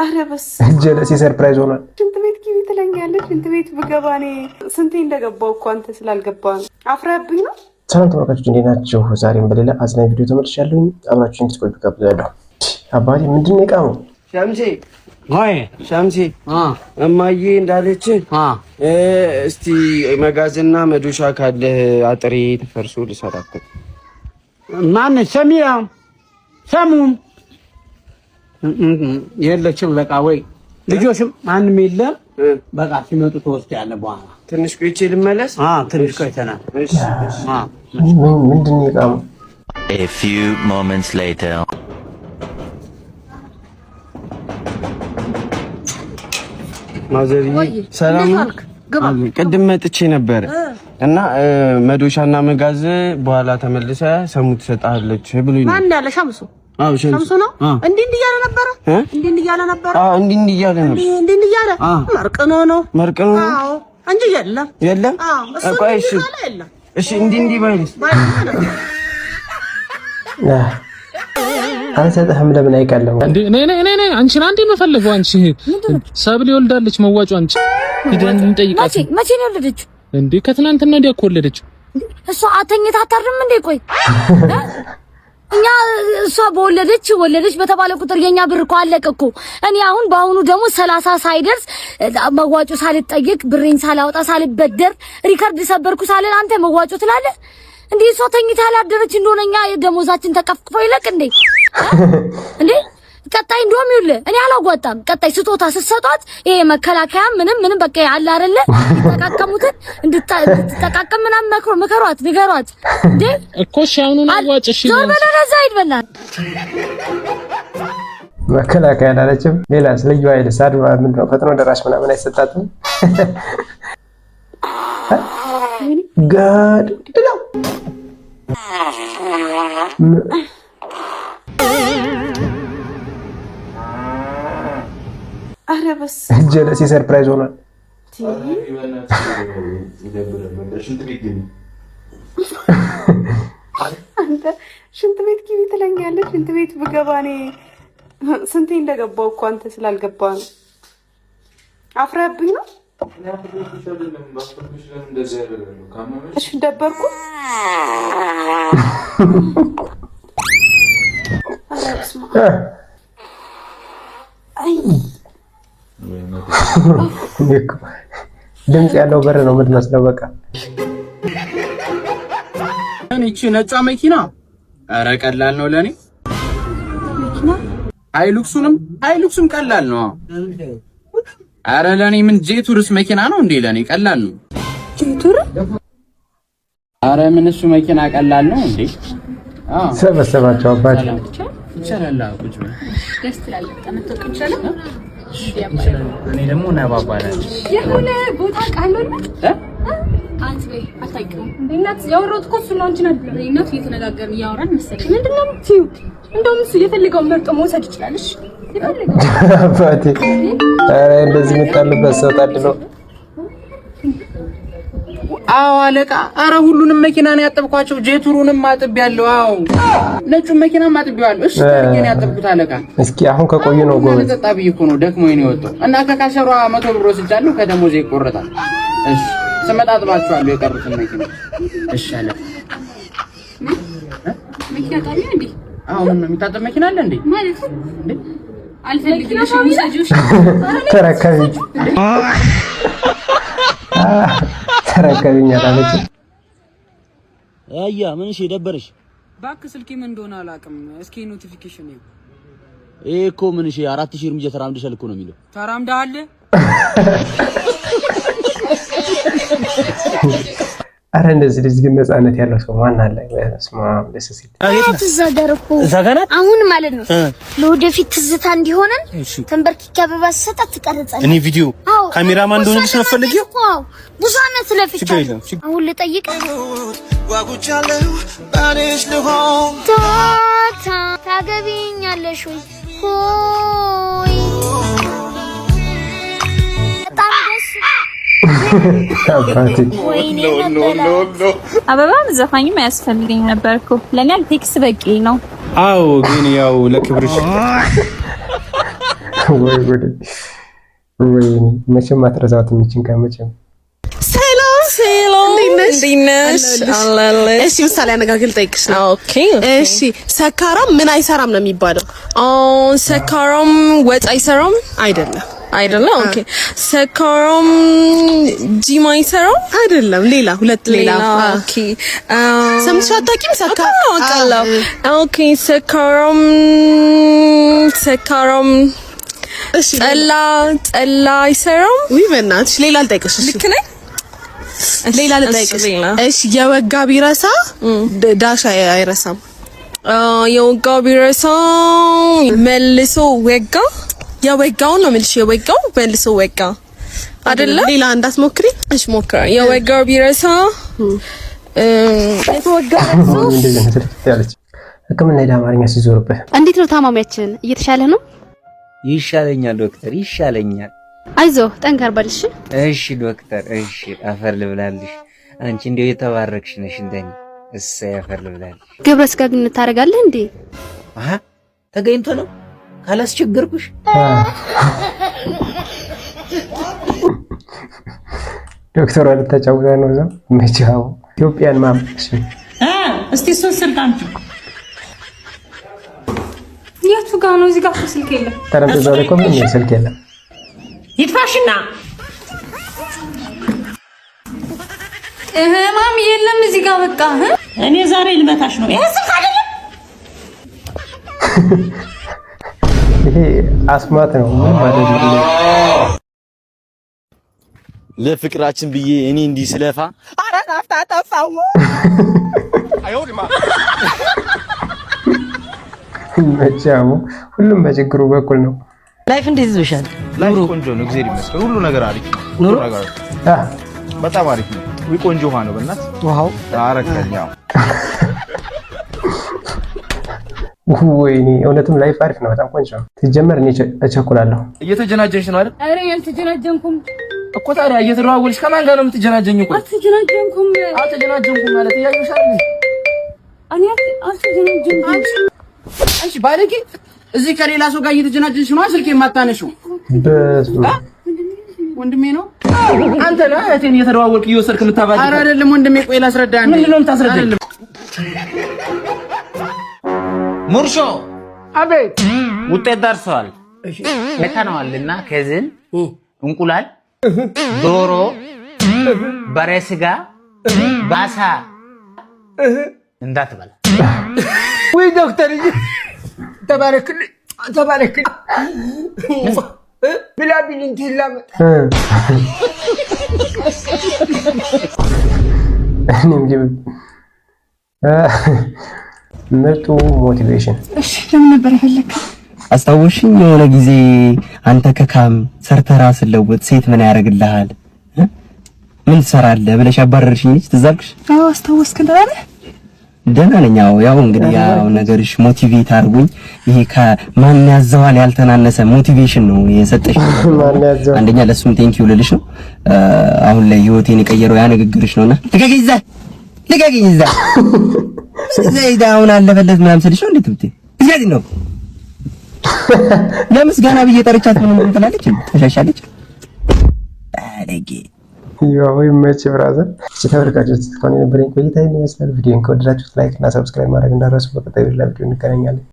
አረበስ ጀለሲ ሰርፕራይዝ ሆኗል። ሽንት ቤት ግቢ ትለኛለች። ሽንት ቤት ብገባኔ ስንቴ እንደገባው እኮ አንተ ስላልገባ አፍራብኝ ነው። ሰላም ተመልካቾች እንዴት ናችሁ? ዛሬም በሌላ አዝናኝ ቪዲዮ ተመልሻለሁ። አብራችሁን እንድትቆዩ ጋብዛለሁ። አባቴ ምንድን ነው የቃመው? ሻምሲ እማዬ እንዳለች እስቲ መጋዝና መዶሻ ካለ አጥሬ ተፈርሶ ልሰራበት። ማን ሰሚያ ሰሙም የለችም። በቃ ወይ ልጆችም ማንም የለም። በቃ ሲመጡ ተወስደያለህ። በኋላ ትንሽ ቆይቼ ልመለስ። ትንሽ ቆይተና እሺ። ምንድን ነው የቃመው? A few moments later. ማዘሪ ሰላም ቅድም መጥቼ ነበር እና መዶሻና መጋዝ በኋላ ተመልሰ ሰሙ ትሰጣለች ብሎኝ ነው። ማን ያለ ሻምሱ? አዎ ሻምሱ ነው። እንዴ እያለ ነበር። እንዴ እያለ ነበር። እንዴ እያለ ነበር። እንዴ እያለ መርቅኖ ነው። አዎ እንጂ የለም። ቆይ እሺ እንዴ ባይልስ አንሰጥህም ለምን አይቀርም እንዴ? ነይ አንቺን አንዴ መፈለገው አንቺ ሰብል ይወልዳለች መዋጮ አንቺ ሂደን እንጠይቃት። መቼ ነው የወለደችው እንዴ? ከትናንትና ወዲያ እኮ ወለደችው። እሷ አተኝታ አታርም እንዴ? ቆይ እኛ እሷ ወለደች በተባለ ቁጥር የኛ ብር እኮ አለቀ እኮ። እኔ አሁን በአሁኑ ደግሞ 30 ሳይደርስ መዋጮ ሳልጠይቅ ብሬን ሳላወጣ ሳልበደር ሪከርድ ሰበርኩ ሳልል አንተ መዋጮ ትላለህ እንዴ? እሷ ተኝታ ያላደረች እንደሆነኛ ደሞዛችን ተከፍክፎ ይለቅ እንዴ? ቀጣይ እንደውም ይውል እኔ አላጓጣም። ቀጣይ ስጦታ ስትሰጧት ይሄ መከላከያ ምንም በቃ ያለ አይደለ ተቃቀሙትን እንድትጠቃቀም ምናምን መከሯት ንገሯት እንዴ እኮ ሻውኑን አዋጭሽ ዞር በለዛ ይድበላል። መከላከያ አላለችም። ሌላስ ልዩ ኃይል ሳድባ ምንድነው? ፈጥኖ ደራሽ ምናምን አይሰጣትም። ጋድ ድለው አረበስ ጀለሲ ሰርፕራይዝ ሆኗል። አንተ ሽንት ቤት ግቢ ትለኛለች። ሽንት ቤት ብገባኔ ስንቴ እንደገባው እኮ አንተ ስላልገባ ነው። አፍራብኝ ነው። እሺ ደበርኩ። ድምጽ ያለው በር ነው የምትመስለው። በቃ እቺ ነጯ መኪና ኧረ ቀላል ነው ለኔ። መኪና አይሉክሱም ቀላል ነው። ኧረ ለኔ ምን ጄቱርስ መኪና ነው እንዴ? ለኔ ቀላል ነው ጄቱር። ኧረ ምን እሱ መኪና ቀላል ነው እንዴ? ሰበሰባቸው አባቴ ይቻላል። ቁጭ በል ደስ ትላለህ። ተመጥቶ ይቻላል። እኔ ደግሞ ነባባላል የሆነ ቦታ ቃሉን አንተ ወይ አታውቂውም እንዴ? እናት ያወራሁት እኮ እሱ ነው እንጂ ነበር። እናት እየተነጋገርን እያወራን መሰለኝ። ምንድነው የምትይው? እንደውም እሱ የፈለገውን መርጦ መውሰድ ይችላል። እሺ የፈለገው አባቴ። ኧረ እንደዚህ የምጣልበት ሰው ታድሎ። አዎ አለቃ። ኧረ ሁሉንም መኪና ነው ያጠብኳቸው። ጄቱሩንም አጥቤያለሁ። አዎ ነጩን መኪናም አጥቤዋለሁ። እሺ ታርጌን ያጠብኩት አለቃ። እስኪ አሁን ከቆዩ ነው ጎበዝ። ተጣብዬ እኮ ነው ደክሞኝ ነው የወጣው እና ከካሸሯ 100 ብር ወስጃለሁ። ከደሞዜ ይቆረጣል። እሺ ስመጣ አጥባችኋለሁ የቀሩትን መኪና። እሺ አለቃ። መኪና ታዲያ እንዴ? አዎ ምን የሚታጠብ መኪና አለ እንዴ? ማለት እንዴ አልፈልግም። ሙሰጆሽ ተረከብኝ ተረከብኝ አለች። አያ ምን እሺ ደበረሽ? ባክ ስልኬ ምን እንደሆነ አላውቅም። እስኪ ኖቲፊኬሽን ነው እኮ ምን እሺ 4000 እርምጃ ተራምደሻል እኮ ነው የሚለው። ተራምደሃል? አረ እንደዚህ ልጅ ግን ነፃነት ያለው ሰው ማን አለ? ስማ ደስ ሲል አሁን ማለት ነው ለወደፊት ትዝታ እንዲሆነን ተንበርክኬ አበባ ሰጣት ትቀርጻለህ። እኔ ቪዲዮ ካሜራማን እንደሆነልሽ ነው ፈልጊው። ብዙ አመት ለፍቻለሁ። አሁን ልጠይቅ ዋጉቻለሁ ባልሽ ልሆን ታገቢኛለሽ ወይ? ሆይ በጣም ደስ አበባ ዘፋኝም አያስፈልገኝ ነበር እኮ ለኔ ቴክስት በቂ ነው። አዎ ግን ያው ለክብርሽ ወይ ጉድ ወይ መቼም አትረሳትም ይችን ቀን መቼም። ሰላም እንዴት ነሽ? እሺ ምሳሌ አነጋገር ልጠይቅሽ ነው። ኦኬ እሺ ሰካራም ምን አይሰራም ነው የሚባለው? ሰካራም ወጥ አይሰራም አይደለም። ኦኬ ሰካራም ጂም አይሰራም አይደለም። ሌላ ሁለት ሌላ ኦኬ ሰምተሽ አታውቂም? ሰካራም ኦኬ ሰካራም እሺ ጠላ አይሰራም። ወይ በእናትሽ ሌላ ልጠይቅሽ። ልክ ነኝ? ሌላ ልጠይቅሽ። እሺ የወጋ ቢረሳ ዳሽ አይረሳም። የወጋ ቢረሳ መልሶ ወጋ። የወጋው ነው የምልሽ። የወጋው መልሶ ወጋ አይደለ? ሌላ እንዳትሞክሪ። እሺ ሞክራ። የወጋ ቢረሳ የተወጋ ያለች ሕክምና ሄዳ አማርኛ ሲዞርበት። እንዴት ነው ታማሚያችን? እየተሻለ ነው? ይሻለኛል ዶክተር ይሻለኛል። አይዞህ ጠንከር በልሽ። እሺ ዶክተር እሺ። አፈር ልብላልሽ። አንቺ እንደው የተባረክሽ ነሽ እንደኔ። እሰይ አፈር ልብላልሽ። ግብረ ስጋ ግንኙነት ታደርጋለህ እንዴ? አሃ ተገኝቶ ነው ካላስቸገርኩሽ። ዶክተር ወደ ተጫውታ ነው እዛ መቻው ኢትዮጵያን ማምሽ እስቲ ሶስት ስልካንቹ የቱ ጋር ነው? እዚህ ጋር ስልክ የለም። ጠረጴዛው ላይ ቆም ስልክ የለም። ይጥፋሽና ማሚ የለም እዚህ ጋር በቃ እኔ ዛሬ ልመታሽ ነው። ይሄ ስልክ አይደለም። ይሄ አስማት ነው ማለት ነው። ለፍቅራችን ብዬ እኔ እንዲህ ስለፋ አረ ናፍታ ተፋው መቻው ሁሉም በችግሩ በኩል ነው። ላይፍ እንዴት ይዞሻል? ኑሮ ቆንጆ ነው፣ እግዚአብሔር ይመስገን። ሁሉ ነገር አሪፍ ነው። ኑሮ ነገር በጣም አሪፍ ነው። ወይ ቆንጆ ውሃ ነው በእናት ውሃው አረከኛው። ወይኔ እውነትም ላይፍ አሪፍ ነው፣ በጣም ቆንጆ ነው። ትጀመር እኔ እቸኩላለሁ። እየተጀናጀንሽ ነው አይደል? አረ ያልተጀናጀንኩም እኮ ታዲያ እየተደዋወልሽ ከማን ጋር ነው የምትጀናጀኝ? እኮ አልተጀናጀንኩም ማለት እያየሻል። እኔ አልተጀናጀንኩም። አንቺ ባለጌ እዚህ ከሌላ ሰው ጋር እየተጀናጀንሽ ነው ስልክ የማታነሺው? ወንድሜ ነው። አንተ ነህ እህቴን እየተደዋወልክ እየወሰድክ የምታባጅ? ኧረ አይደለም ወንድሜ። ቆይ ላስረዳህ። ምንድን ነው የምታስረዳኝ? ሙርሾ አቤት። ውጤት ደርሷል። ለካናዋልና ከዝን እንቁላል፣ ዶሮ፣ በሬ ስጋ፣ ባሳ እንዳትበላ። ወይ ዶክተር ተባረክልኝ ብላ ቢልኝ ትላም ምርጡ ሞቲቬሽን። እሺ ለምን ነበር የፈለከው? አስታወሽኝ የሆነ ጊዜ አንተ ከካም ሰርተህ ራስን ለውጥ ሴት ምን ያደርግልሃል ምን ትሰራለህ ብለሽ አባረርሽኝ ልጅ ትዝ አልኩሽ? አዎ አስታወስክ አይደል? ደህና ነኝ። ያው እንግዲህ ያው ነገርሽ ሞቲቬት አድርጉኝ። ይሄ ከማን ያዘዋል ያልተናነሰ ሞቲቬሽን ነው የሰጠሽ። አንደኛ ለሱም ቴንኪው ልልሽ ነው። አሁን ላይ ህይወቴን የቀየረው ያ ንግግርሽ ነውና ልቀቂኝ እዛ ዘይዳውን አለበለት ምናምን ስልሽ ነው እንዴት ብትይ እዚህ ነው ለምስጋና ብዬ ጠርቻት ምን ትላለች? ተሻሻለች አለጌ ያው ይመች ብራዘር። ተመልካቾች እስካሁን የነበረኝ ቆይታ ይመስላል። ቪዲዮን ከወደዳችሁት ላይክ እና ሰብስክራይብ ማድረግ እንዳትረሱ። በቀጣይ ቪዲዮ እንገናኛለን።